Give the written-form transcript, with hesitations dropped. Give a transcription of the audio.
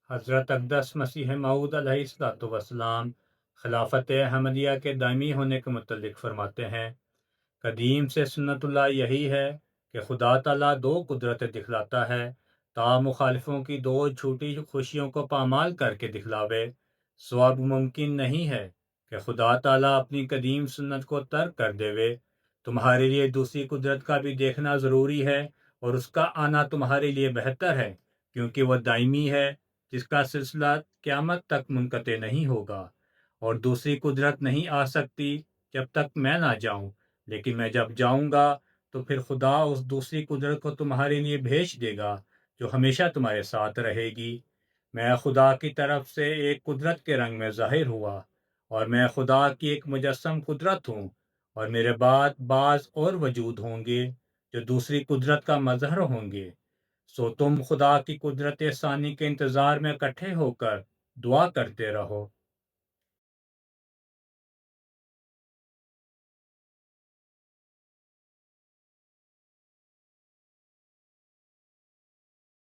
حضرت اقدس مسیح موعود علیہ السلام خلافت احمدیہ کے دائمی ہونے کے متعلق فرماتے ہیں، قدیم سے سنت اللہ یہی ہے کہ خدا تعالیٰ دو قدرتیں دکھلاتا ہے تا مخالفوں کی دو جھوٹی خوشیوں کو پامال کر کے دکھلاوے۔ سو اب ممکن نہیں ہے کہ خدا تعالیٰ اپنی قدیم سنت کو ترک کر دیوے۔ تمہارے لیے دوسری قدرت کا بھی دیکھنا ضروری ہے، اور اس کا آنا تمہارے لیے بہتر ہے، کیونکہ وہ دائمی ہے، جس کا سلسلہ قیامت تک منقطع نہیں ہوگا، اور دوسری قدرت نہیں آ سکتی جب تک میں نہ جاؤں، لیکن میں جب جاؤں گا تو پھر خدا اس دوسری قدرت کو تمہارے لیے بھیج دے گا جو ہمیشہ تمہارے ساتھ رہے گی۔ میں خدا کی طرف سے ایک قدرت کے رنگ میں ظاہر ہوا، اور میں خدا کی ایک مجسم قدرت ہوں، اور میرے بعد بعض اور وجود ہوں گے جو دوسری قدرت کا مظہر ہوں گے۔ سو تم خدا کی قدرت ثانی کے انتظار میں اکٹھے ہو کر دعا کرتے رہو۔